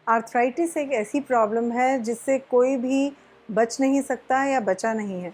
Arthritis एक ऐसी problem है जिससे कोई भी बच नहीं सकता है या बचा नहीं है।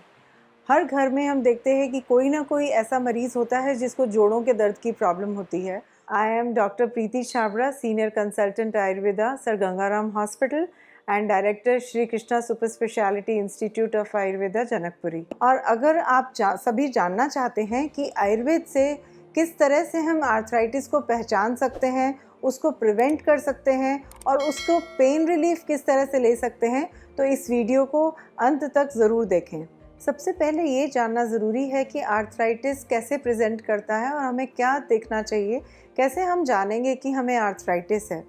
हर घर में हम देखते हैं कि कोई ना कोई ऐसा मरीज़ होता है जिसको जोड़ों के दर्द की प्रॉब्लम होती है। I am doctor Preeti Chhabra, senior consultant Ayurveda, sir Gangaram hospital and director Shri Krishna super speciality institute of Ayurveda, Janakpuri. और अगर आप सभी जानना चाहते हैं कि आयुर्वेद से किस तरह से हम आर्थराइटिस को पहचान सकते हैं, उसको प्रिवेंट कर सकते हैं और उसको पेन रिलीफ किस तरह से ले सकते हैं, तो इस वीडियो को अंत तक ज़रूर देखें। सबसे पहले ये जानना ज़रूरी है कि आर्थराइटिस कैसे प्रेजेंट करता है और हमें क्या देखना चाहिए, कैसे हम जानेंगे कि हमें आर्थराइटिस है।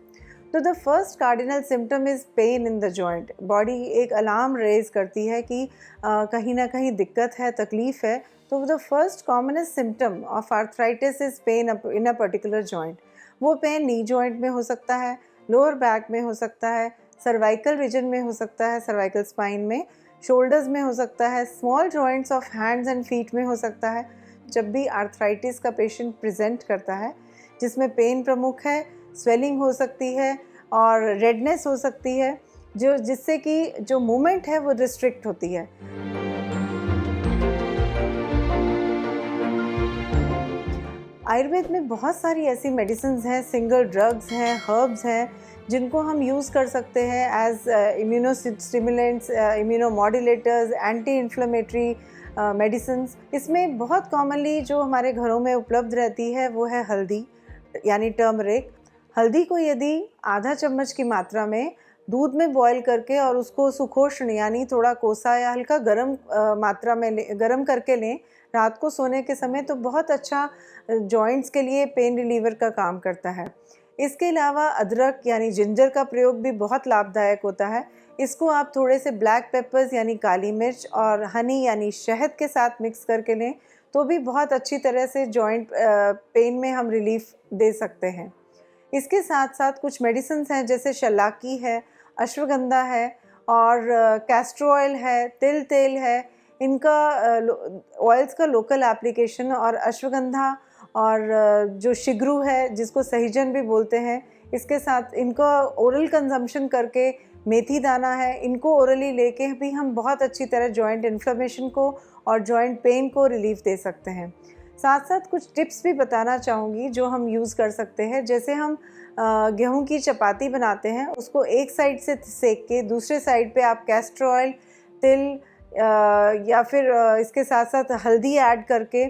तो the first cardinal symptom is pain in the joint. Body एक अलार्म रेज करती है कि कहीं ना कहीं दिक्कत है, तकलीफ़ है। तो the first commonest symptom of arthritis is pain in a particular joint. वो पेन नी जॉइंट में हो सकता है, लोअर बैक में हो सकता है, सर्वाइकल रीजन में हो सकता है, सर्वाइकल स्पाइन में, शोल्डर्स में हो सकता है, small joints of hands and feet में हो सकता है। जब भी आर्थराइटिस का पेशेंट प्रेजेंट करता है जिसमें पेन प्रमुख है, स्वेलिंग हो सकती है और रेडनेस हो सकती है, जिससे कि जो मूवमेंट है वो रिस्ट्रिक्ट होती है। आयुर्वेद में बहुत सारी ऐसी मेडिसिन्स हैं, सिंगल ड्रग्स हैं, हर्ब्स हैं, जिनको हम यूज़ कर सकते हैं as immunostimulants, immunomodulators, anti inflammatory medicines. इसमें बहुत कॉमनली जो हमारे घरों में उपलब्ध रहती है वो है हल्दी, यानी टर्मरिक। हल्दी को यदि आधा चम्मच की मात्रा में दूध में बॉईल करके और उसको सुखोष्ण यानी थोड़ा कोसा या हल्का गर्म मात्रा में गर्म करके लें रात को सोने के समय, तो बहुत अच्छा जॉइंट्स के लिए पेन रिलीवर का काम करता है। इसके अलावा अदरक यानी जिंजर का प्रयोग भी बहुत लाभदायक होता है। इसको आप थोड़े से ब्लैक पेपर्स यानी काली मिर्च और हनी यानी शहद के साथ मिक्स करके लें तो भी बहुत अच्छी तरह से जॉइंट पेन में हम रिलीफ दे सकते हैं। इसके साथ साथ कुछ मेडिसिन्स हैं जैसे शलाकी है, अश्वगंधा है और कैस्टर ऑयल है, तिल तेल है। इनका ऑयल्स का लोकल एप्लीकेशन और अश्वगंधा और जो शिगरू है जिसको सहीजन भी बोलते हैं, इसके साथ इनका ओरल कंजम्पशन करके, मेथी दाना है, इनको ओरली लेके भी हम बहुत अच्छी तरह जॉइंट इन्फ्लेमेशन को और जॉइंट पेन को रिलीफ दे सकते हैं। साथ साथ कुछ टिप्स भी बताना चाहूँगी जो हम यूज़ कर सकते हैं। जैसे हम गेहूं की चपाती बनाते हैं, उसको एक साइड से सेक के दूसरे साइड पे आप कैस्टर ऑयल, तिल या फिर इसके साथ साथ हल्दी ऐड करके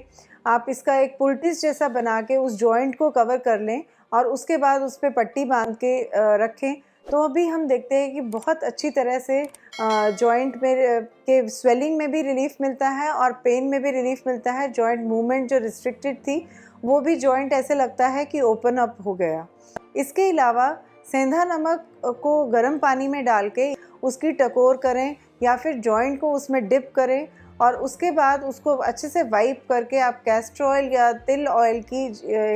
आप इसका एक पुलटिस जैसा बना के उस जॉइंट को कवर कर लें और उसके बाद उस पर पट्टी बांध के रखें, तो अभी हम देखते हैं कि बहुत अच्छी तरह से जॉइंट में के स्वेलिंग में भी रिलीफ मिलता है और पेन में भी रिलीफ मिलता है। जॉइंट मूवमेंट जो रिस्ट्रिक्टेड थी वो भी जॉइंट ऐसे लगता है कि ओपन अप हो गया। इसके अलावा सेंधा नमक को गर्म पानी में डाल के उसकी टकोर करें या फिर जॉइंट को उसमें डिप करें और उसके बाद उसको अच्छे से वाइप करके आप कैस्टर ऑयल या तिल ऑयल की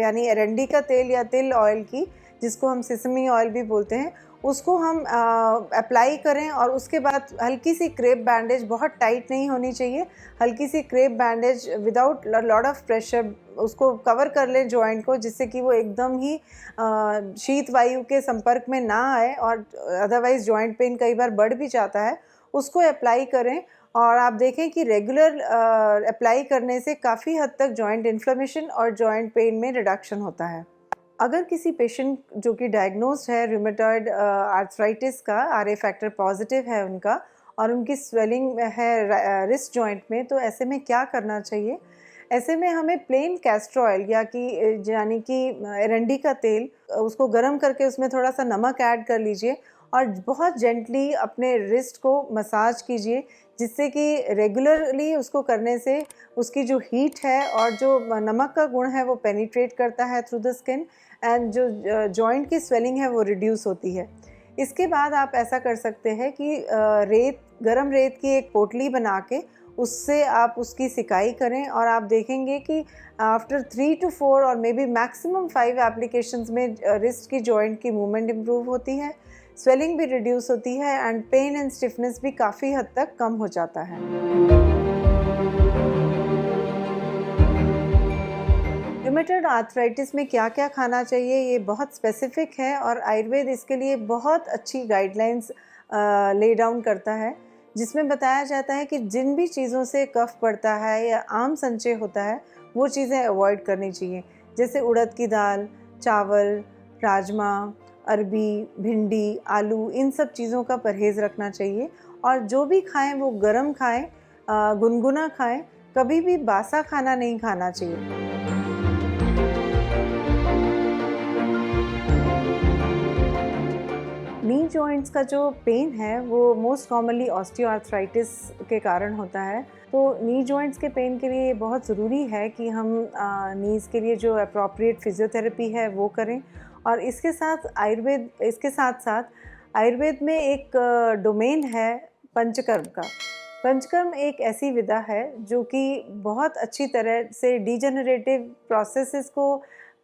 यानी अरंडी का तेल या तिल ऑयल की, जिसको हम सिसमी ऑयल भी बोलते हैं, उसको हम अप्लाई करें और उसके बाद हल्की सी क्रेप बैंडेज, बहुत टाइट नहीं होनी चाहिए, हल्की सी crepe bandage without lot of pressure उसको कवर कर लें जॉइंट को, जिससे कि वो एकदम ही शीत वायु के संपर्क में ना आए और अदरवाइज़ जॉइंट पेन कई बार बढ़ भी जाता है। उसको अप्लाई करें और आप देखें कि रेगुलर अप्लाई करने से काफ़ी हद तक जॉइंट इन्फ्लेमेशन और जॉइंट पेन में रिडक्शन होता है। अगर किसी पेशेंट जो कि डायग्नोज्ड है रूमेटॉइड आर्थराइटिस का, आरए फैक्टर पॉजिटिव है उनका और उनकी स्वेलिंग है रिस्ट जॉइंट में, तो ऐसे में क्या करना चाहिए? ऐसे में हमें प्लेन कैस्टर ऑयल यानी कि एरंडी का तेल, उसको गर्म करके उसमें थोड़ा सा नमक ऐड कर लीजिए और बहुत जेंटली अपने रिस्ट को मसाज कीजिए, जिससे कि रेगुलरली उसको करने से उसकी जो हीट है और जो नमक का गुण है वो पेनिट्रेट करता है थ्रू द स्किन एंड जो जॉइंट की स्वेलिंग है वो रिड्यूस होती है। इसके बाद आप ऐसा कर सकते हैं कि गरम रेत की एक पोटली बना के उससे आप उसकी सिकाई करें और आप देखेंगे कि आफ्टर 3 to 4 और मे बी मैक्सिमम 5 एप्लीकेशंस में रिस्ट की जॉइंट की मूवमेंट इम्प्रूव होती है, स्वेलिंग भी रिड्यूस होती है एंड पेन एंड स्टिफनेस भी काफ़ी हद तक कम हो जाता है। रूमेटॉइड आर्थराइटिस में क्या क्या खाना चाहिए ये बहुत स्पेसिफिक है और आयुर्वेद इसके लिए बहुत अच्छी गाइडलाइंस ले डाउन करता है, जिसमें बताया जाता है कि जिन भी चीज़ों से कफ पड़ता है या आम संचय होता है वो चीज़ें अवॉइड करनी चाहिए, जैसे उड़द की दाल, चावल, राजमा, अरबी, भिंडी, आलू, इन सब चीज़ों का परहेज़ रखना चाहिए। और जो भी खाएं वो गरम खाएं, गुनगुना खाएं, कभी भी बासा खाना नहीं खाना चाहिए। नी जॉइंट्स का जो पेन है वो मोस्ट कॉमनली ऑस्टियोआर्थराइटिस के कारण होता है। तो नी जॉइंट्स के पेन के लिए बहुत ज़रूरी है कि हम नीज़ के लिए जो अप्रोप्रिएट फिजियोथेरेपी है वो करें। और इसके साथ साथ आयुर्वेद में एक डोमेन है पंचकर्म का। पंचकर्म एक ऐसी विधा है जो कि बहुत अच्छी तरह से डिजेनरेटिव प्रोसेसेस को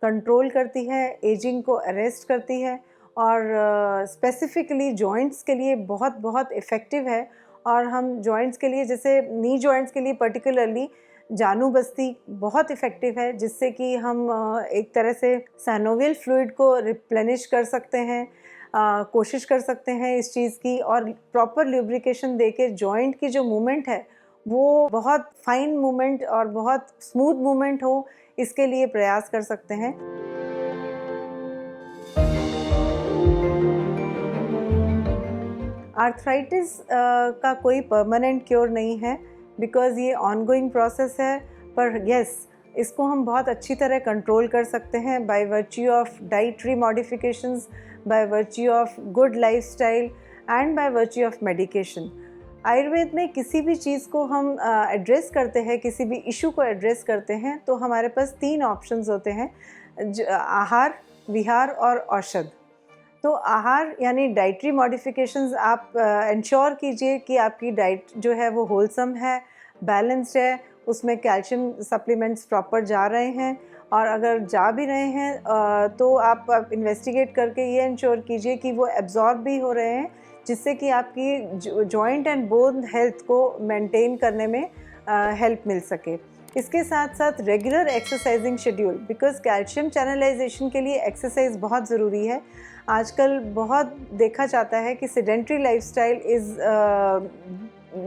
कंट्रोल करती है, एजिंग को अरेस्ट करती है और स्पेसिफिकली जॉइंट्स के लिए बहुत बहुत इफ़ेक्टिव है। और हम जॉइंट्स के लिए, जैसे नी जॉइंट्स के लिए पर्टिकुलरली जानु बस्ती बहुत इफ़ेक्टिव है, जिससे कि हम एक तरह से साइनोवियल फ्लूइड को रिप्लेनिश कर सकते हैं, कोशिश कर सकते हैं इस चीज़ की, और प्रॉपर ल्यूब्रिकेशन देके जॉइंट की जो मूवमेंट है वो बहुत फाइन मूवमेंट और बहुत स्मूथ मूवमेंट हो, इसके लिए प्रयास कर सकते हैं। आर्थराइटिस का कोई परमानेंट क्योर नहीं है, बिकॉज़ ये ऑनगोइंग प्रोसेस है। पर यस, इसको हम बहुत अच्छी तरह कंट्रोल कर सकते हैं by virtue of dietary modifications, by virtue of good lifestyle and by virtue of medication. Ayurveda में किसी भी चीज़ को हम एड्रेस करते हैं, किसी भी इशू को एड्रेस करते हैं, तो हमारे पास 3 ऑप्शंस होते हैं, आहार, विहार और औषध। तो आहार यानी डाइटरी मॉडिफिकेशंस आप इंश्योर कीजिए कि आपकी डाइट जो है वो होलसम है, बैलेंस्ड है, उसमें कैल्शियम सप्लीमेंट्स प्रॉपर जा रहे हैं, और अगर जा भी रहे हैं तो आप इन्वेस्टिगेट करके ये इंश्योर कीजिए कि वो एब्जॉर्ब भी हो रहे हैं, जिससे कि आपकी जॉइंट एंड बोन हेल्थ को मेंटेन करने में हेल्प मिल सके। इसके साथ साथ regular exercising schedule, because calcium channelisation के लिए एक्सरसाइज बहुत ज़रूरी है। आजकल बहुत देखा जाता है कि sedentary lifestyle is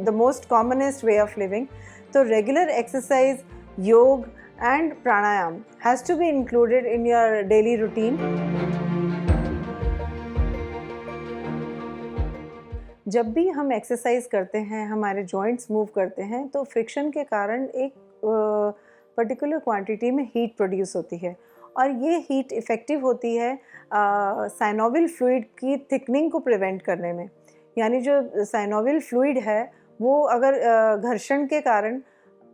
the most commonest way of living. तो regular exercise, yoga and pranayama has to be included in your daily routine. जब भी हम एक्सरसाइज करते हैं, हमारे जॉइंट्स मूव करते हैं, तो फ्रिक्शन के कारण एक पर्टिकुलर क्वांटिटी में हीट प्रोड्यूस होती है, और ये हीट इफ़ेक्टिव होती है साइनोवियल फ्लूइड की थिकनिंग को प्रिवेंट करने में। यानी जो साइनोवियल फ्लूइड है वो अगर घर्षण के कारण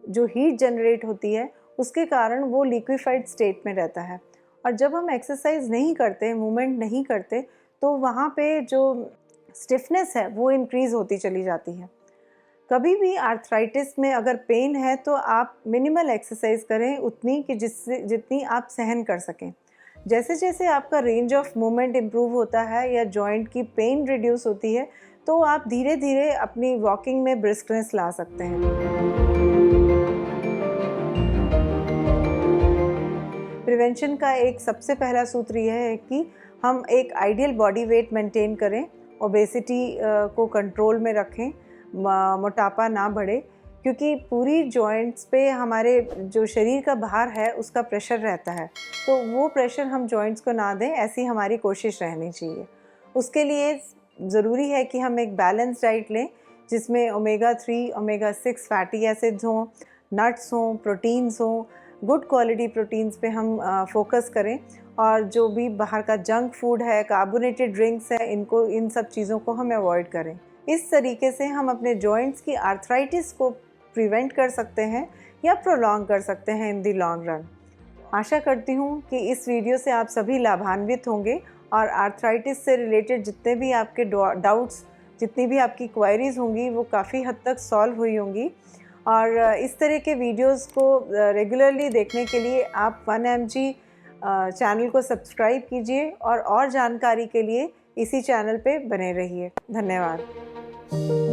जो हीट जनरेट होती है उसके कारण वो लिक्विफाइड स्टेट में रहता है, और जब हम एक्सरसाइज नहीं करते, मूवमेंट नहीं करते, तो वहाँ पे जो स्टिफनेस है वो इंक्रीज़ होती चली जाती है। कभी भी आर्थराइटिस में अगर पेन है तो आप मिनिमल एक्सरसाइज करें, उतनी कि जितनी आप सहन कर सकें। जैसे जैसे आपका रेंज ऑफ मूवमेंट इम्प्रूव होता है या जॉइंट की पेन रिड्यूस होती है, तो आप धीरे धीरे अपनी वॉकिंग में ब्रिस्कनेस ला सकते हैं। प्रिवेंशन का एक सबसे पहला सूत्र यह है कि हम एक आइडियल बॉडी वेट मेंटेन करें, ओबेसिटी को कंट्रोल में रखें, मोटापा ना बढ़े, क्योंकि पूरी जॉइंट्स पे हमारे जो शरीर का भार है उसका प्रेशर रहता है, तो वो प्रेशर हम जॉइंट्स को ना दें, ऐसी हमारी कोशिश रहनी चाहिए। उसके लिए ज़रूरी है कि हम एक बैलेंस डाइट लें, जिसमें ओमेगा 3, ओमेगा 6 फैटी एसिड्स हों, नट्स हों, प्रोटीन्स हों, गुड क्वालिटी प्रोटीन्स पे हम फोकस करें, और जो भी बाहर का जंक फूड है, कार्बोनेटेड ड्रिंक्स है, इन सब चीज़ों को हम अवॉइड करें। इस तरीके से हम अपने जॉइंट्स की आर्थराइटिस को प्रिवेंट कर सकते हैं या प्रोलॉन्ग कर सकते हैं इन द लॉन्ग रन। आशा करती हूँ कि इस वीडियो से आप सभी लाभान्वित होंगे और आर्थराइटिस से रिलेटेड जितने भी आपके डाउट्स, जितनी भी आपकी क्वायरीज़ होंगी, वो काफ़ी हद तक सॉल्व हुई होंगी। और इस तरह के वीडियोस को रेगुलरली देखने के लिए आप 1mg चैनल को सब्सक्राइब कीजिए, और जानकारी के लिए इसी चैनल पे बने रहिए। धन्यवाद।